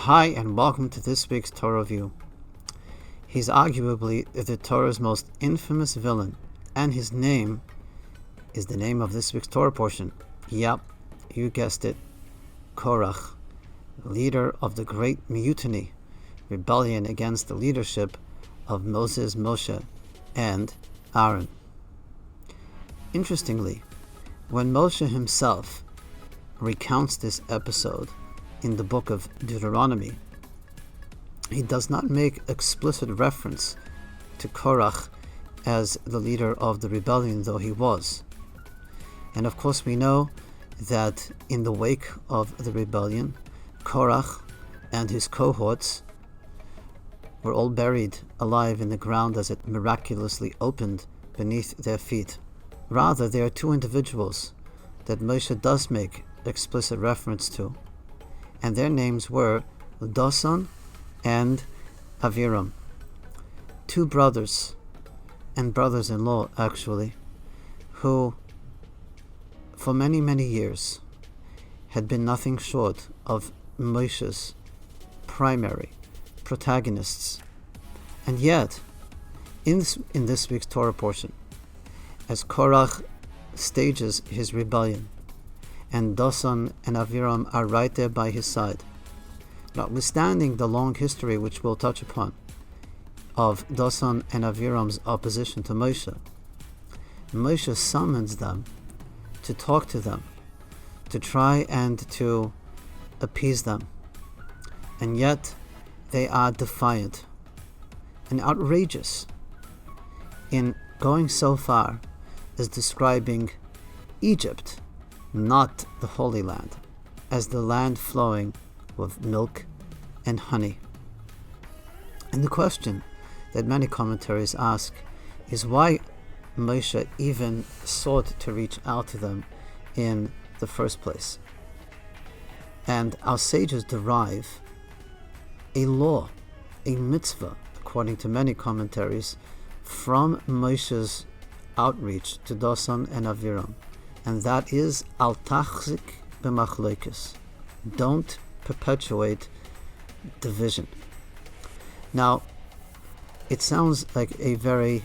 Hi, and welcome to this week's Torah review. He's arguably the Torah's most infamous villain, and his name is the name of this week's Torah portion. Yep, you guessed it, Korach, leader of the great mutiny, rebellion against the leadership of Moses, Moshe, and Aaron. Interestingly, when Moshe himself recounts this episode in the book of Deuteronomy, he does not make explicit reference to Korach as the leader of the rebellion, though he was. And of course we know that in the wake of the rebellion, Korach and his cohorts were all buried alive in the ground as it miraculously opened beneath their feet. Rather, there are two individuals that Moshe does make explicit reference to, and their names were Dosan and Aviram, two brothers and brothers-in-law actually, who for many, many years had been nothing short of Moshe's primary protagonists. And yet, in this week's Torah portion, as Korach stages his rebellion, and Dosan and Aviram are right there by his side, notwithstanding the long history which we'll touch upon of Dosan and Aviram's opposition to Moshe, Moshe summons them to talk to them, to try and to appease them. And yet they are defiant and outrageous in going so far as describing Egypt, not the Holy Land, as the land flowing with milk and honey. And the question that many commentaries ask is why Moshe even sought to reach out to them in the first place. And our sages derive a law, a mitzvah, according to many commentaries, from Moshe's outreach to Dosan and Aviram, and that is al tachzik b'machloekes. Don't perpetuate division. Now, it sounds like a very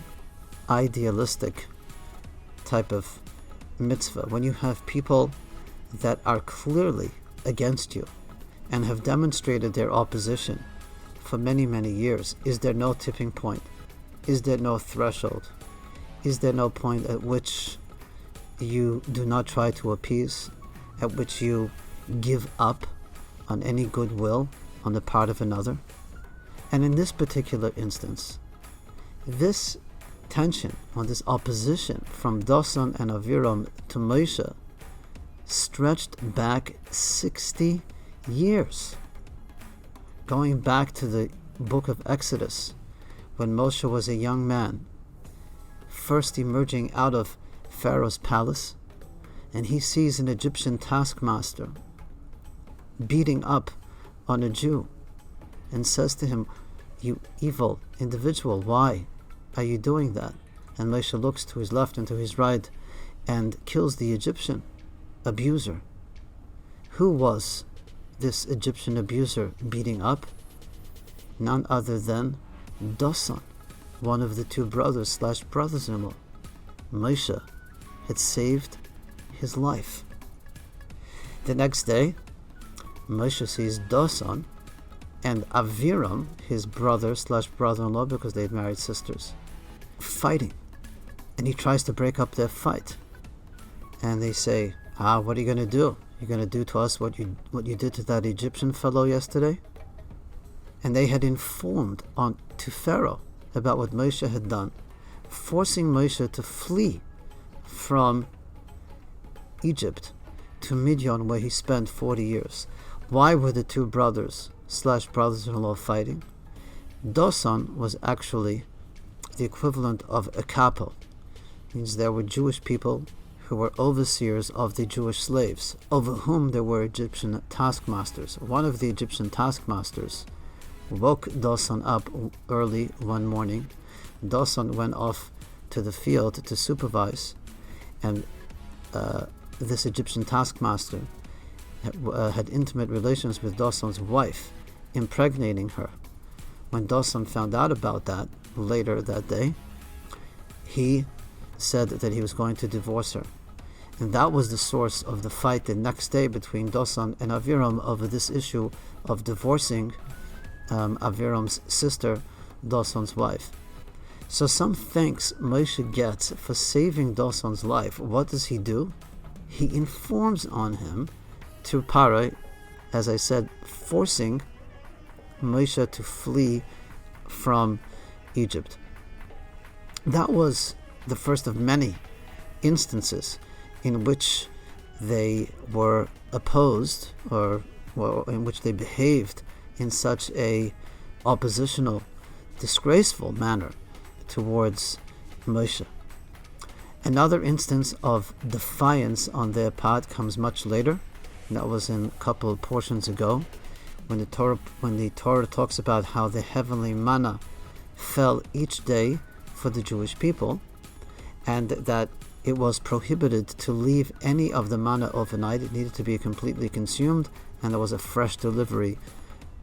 idealistic type of mitzvah when you have people that are clearly against you and have demonstrated their opposition for many, many years. Is there no tipping point? Is there no threshold? Is there no point at which you do not try to appease, at which you give up on any goodwill on the part of another? And in this particular instance, this tension or this opposition from Dosan and Aviram to Moshe stretched back 60 years, going back to the book of Exodus, when Moshe was a young man, first emerging out of Pharaoh's palace, and he sees an Egyptian taskmaster beating up on a Jew and says to him, "You evil individual, why are you doing that?" And Moshe looks to his left and to his right and kills the Egyptian abuser. Who was this Egyptian abuser beating up? None other than Dosan, one of the two brothers/brothers-in-law. Moshe had saved his life. The next day, Moshe sees Dosan and Aviram, his brother/brother-in-law, because they had married sisters, fighting. And he tries to break up their fight. And they say, what are you going to do? You're going to do to us what you did to that Egyptian fellow yesterday? And they had informed to Pharaoh about what Moshe had done, forcing Moshe to flee from Egypt to Midian, where he spent 40 years. Why were the two brothers/brothers-in-law fighting? Dosan was actually the equivalent of a kapo. It means there were Jewish people who were overseers of the Jewish slaves, over whom there were Egyptian taskmasters. One of the Egyptian taskmasters woke Dosan up early one morning. Dosan went off to the field to supervise, and this Egyptian taskmaster had intimate relations with Dosan's wife, impregnating her. When Dosan found out about that later that day, he said that he was going to divorce her. And that was the source of the fight the next day between Dosan and Aviram over this issue of divorcing Aviram's sister, Dosan's wife. So some thanks Moshe gets for saving Dosan's life. What does he do? He informs on him to Paro, as I said, forcing Moshe to flee from Egypt. That was the first of many instances in which they were opposed, or in which they behaved in such a oppositional, disgraceful manner towards Moshe. Another instance of defiance on their part comes much later. And that was in a couple of portions ago, when the Torah talks about how the heavenly manna fell each day for the Jewish people, and that it was prohibited to leave any of the manna overnight. It needed to be completely consumed, and there was a fresh delivery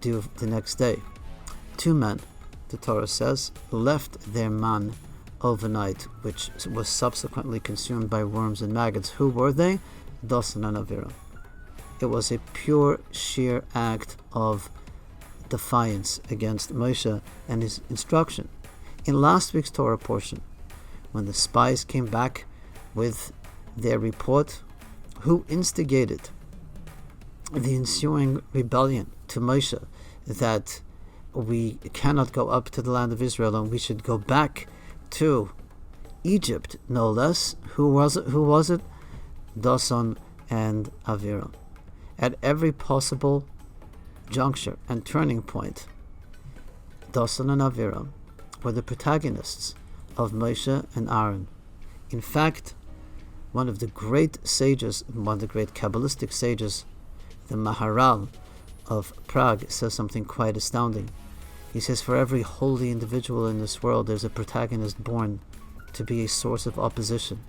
due the next day. 2 men, the Torah says, left their man overnight, which was subsequently consumed by worms and maggots. Who were they? Dosan and Aviram. It was a pure, sheer act of defiance against Moshe and his instruction. In last week's Torah portion, when the spies came back with their report, who instigated the ensuing rebellion to Moshe that we cannot go up to the land of Israel and we should go back to Egypt, no less? Who was it? Dosan and Aviram. At every possible juncture and turning point, Dosan and Aviram were the protagonists of Moshe and Aaron. In fact, one of the great sages, one of the great Kabbalistic sages, the Maharal of Prague, says something quite astounding. He says, for every holy individual in this world, there's a protagonist born to be a source of opposition.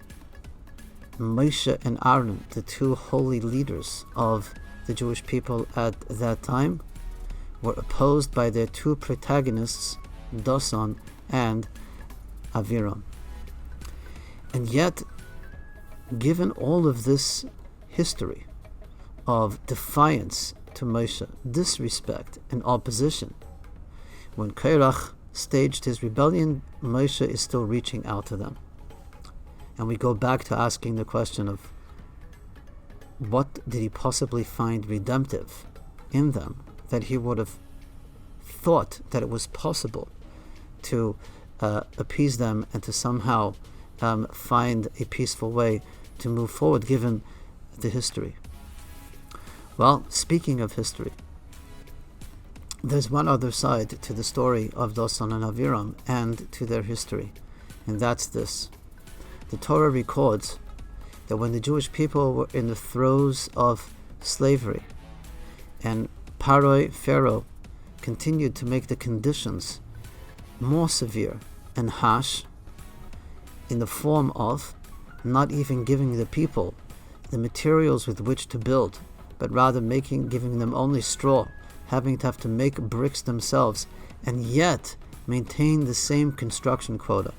Moshe and Aaron, the 2 holy leaders of the Jewish people at that time, were opposed by their 2 protagonists, Dosan and Aviram. And yet, given all of this history of defiance to Moshe, disrespect and opposition, when Korach staged his rebellion, Moshe is still reaching out to them. And we go back to asking the question of, what did he possibly find redemptive in them that he would have thought that it was possible to appease them and to somehow find a peaceful way to move forward given the history? Well, speaking of history, there's one other side to the story of Dosan and Aviram and to their history, and that's this. The Torah records that when the Jewish people were in the throes of slavery, and Pharaoh continued to make the conditions more severe and harsh, in the form of not even giving the people the materials with which to build, but rather giving them only straw, having to have to make bricks themselves, and yet maintain the same construction quota.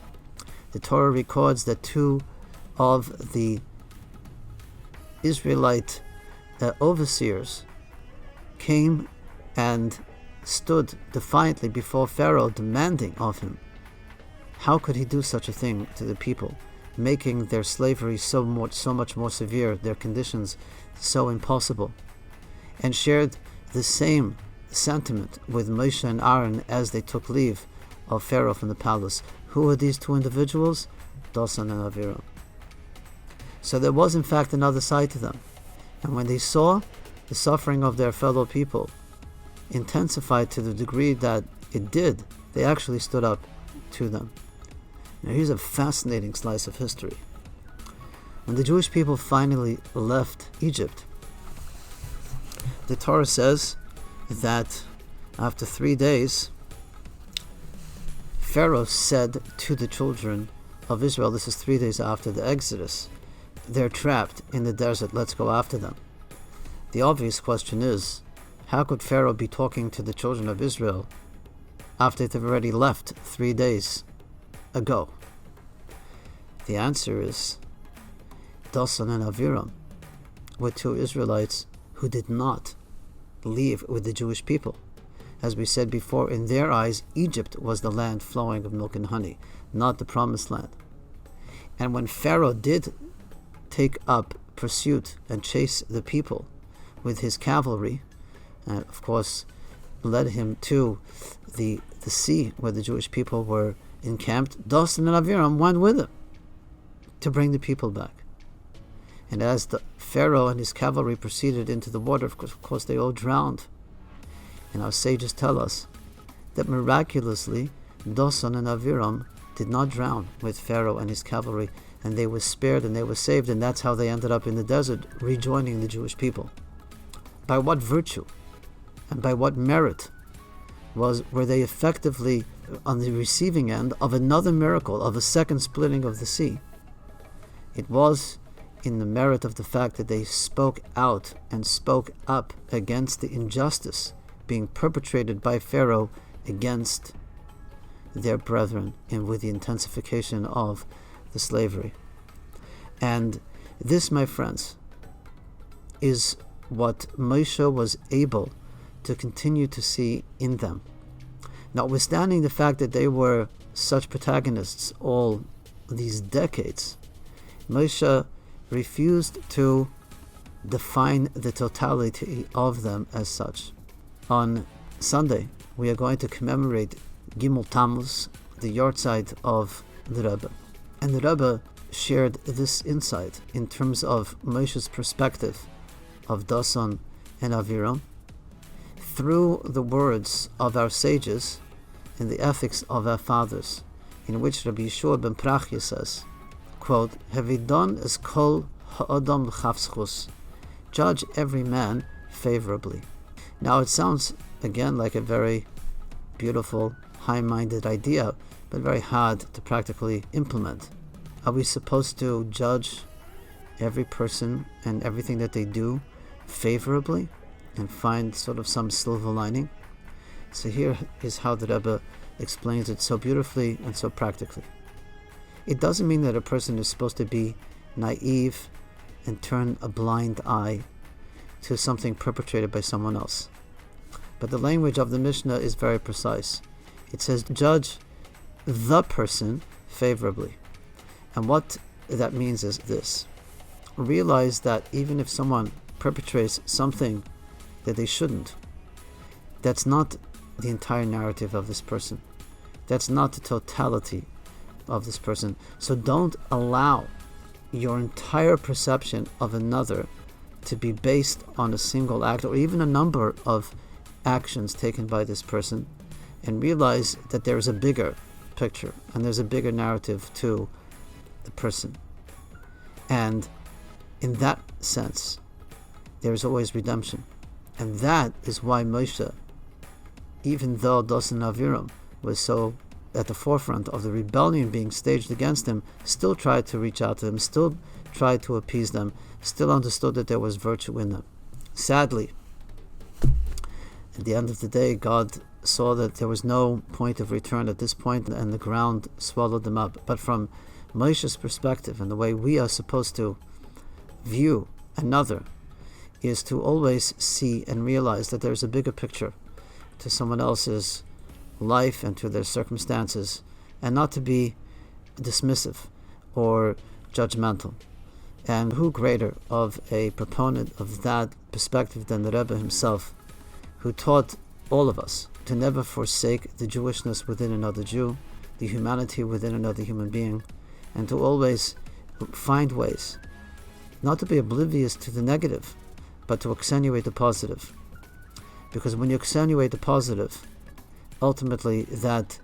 The Torah records that 2 of the Israelite overseers came and stood defiantly before Pharaoh, demanding of him. How could he do such a thing to the people, making their slavery so much more severe, their conditions so impossible, and shared the same sentiment with Moshe and Aaron as they took leave of Pharaoh from the palace. Who are these 2 individuals? Dosan and Aviram. So there was in fact another side to them. And when they saw the suffering of their fellow people intensified to the degree that it did, they actually stood up to them. Now here's a fascinating slice of history. When the Jewish people finally left Egypt, the Torah says that after 3 days, Pharaoh said to the children of Israel, this is 3 days after the Exodus, they're trapped in the desert, let's go after them. The obvious question is, How could Pharaoh be talking to the children of Israel after they've already left 3 days ago? The answer is Dasan and Aviram were 2 Israelites who did not leave with the Jewish people. As we said before, in their eyes, Egypt was the land flowing of milk and honey, not the promised land. And when Pharaoh did take up pursuit and chase the people with his cavalry, and of course led him to the sea where the Jewish people were encamped, Dasan and Aviram went with him to bring the people back. And as the Pharaoh and his cavalry proceeded into the water, of course they all drowned. And our sages tell us that miraculously Dasan and Aviram did not drown with Pharaoh and his cavalry, and they were spared and they were saved, and that's how they ended up in the desert, rejoining the Jewish people. By what virtue and by what merit were they effectively on the receiving end of another miracle, of a second splitting of the sea? It was in the merit of the fact that they spoke out and spoke up against the injustice being perpetrated by Pharaoh against their brethren, and with the intensification of the slavery. And this, my friends, is what Moshe was able to continue to see in them. Notwithstanding the fact that they were such protagonists all these decades, Moshe refused to define the totality of them as such. On Sunday, we are going to commemorate Gimel Tammuz, the yahrzeit of the Rebbe. And the Rebbe shared this insight in terms of Moshe's perspective of Dasan and Aviram through the words of our sages and the ethics of our fathers, in which Rabbi Yeshua ben Prachya says, quote, Hevidon es kol ha'adam l'chavschus, judge every man favorably. Now it sounds again like a very beautiful, high-minded idea, but very hard to practically implement. Are we supposed to judge every person and everything that they do favorably and find sort of some silver lining? So here is how the Rebbe explains it so beautifully and so practically. It doesn't mean that a person is supposed to be naive and turn a blind eye to something perpetrated by someone else. But the language of the Mishnah is very precise. It says, judge the person favorably. And what that means is this. Realize that even if someone perpetrates something that they shouldn't, that's not the entire narrative of this person. That's not the totality of this person. So don't allow your entire perception of another to be based on a single act or even a number of actions taken by this person, and realize that there is a bigger picture and there's a bigger narrative to the person. And in that sense, there is always redemption. And that is why Moshe, even though Dasan and Aviram was so at the forefront of the rebellion being staged against him, still tried to reach out to them, still tried to appease them, still understood that there was virtue in them. Sadly, at the end of the day, God saw that there was no point of return at this point, and the ground swallowed them up. But from Moshe's perspective, and the way we are supposed to view another, is to always see and realize that there's a bigger picture to someone else's life and to their circumstances, and not to be dismissive or judgmental. And who greater of a proponent of that perspective than the Rebbe himself, who taught all of us to never forsake the Jewishness within another Jew, the humanity within another human being, and to always find ways not to be oblivious to the negative, but to accentuate the positive. Because when you accentuate the positive, ultimately that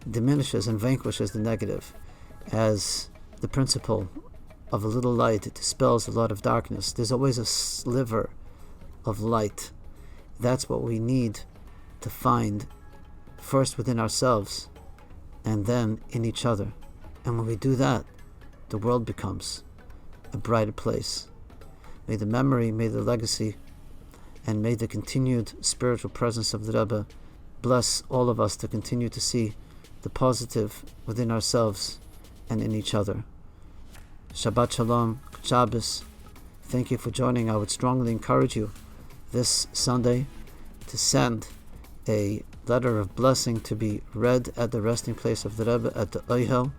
diminishes and vanquishes the negative, as the principle of a little light dispels a lot of darkness. There's always a sliver of light. That's what we need to find, first within ourselves and then in each other. And when we do that, the world becomes a brighter place. May the memory, may the legacy and may the continued spiritual presence of the Rebbe bless all of us to continue to see the positive within ourselves and in each other. Shabbat Shalom, Good Shabbos. Thank you for joining. I would strongly encourage you this Sunday to send a letter of blessing to be read at the resting place of the Rebbe at the Ohel.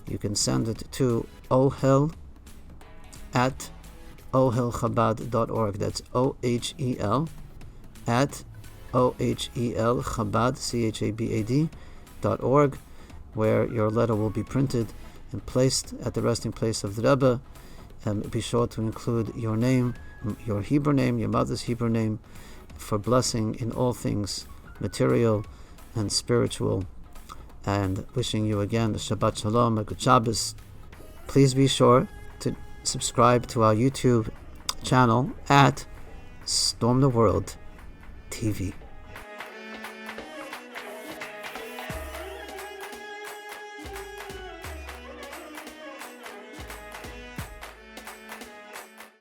You can send it to ohel@ohelchabad.org. That's OHEL at OHEL Chabad CHABAD.org, where your letter will be printed and placed at the resting place of the Rebbe. Be sure to include your name, your Hebrew name, your mother's Hebrew name, for blessing in all things material and spiritual. And wishing you again a Shabbat Shalom, a Good Shabbos. Please be sure to subscribe to our YouTube channel at Storm the World TV.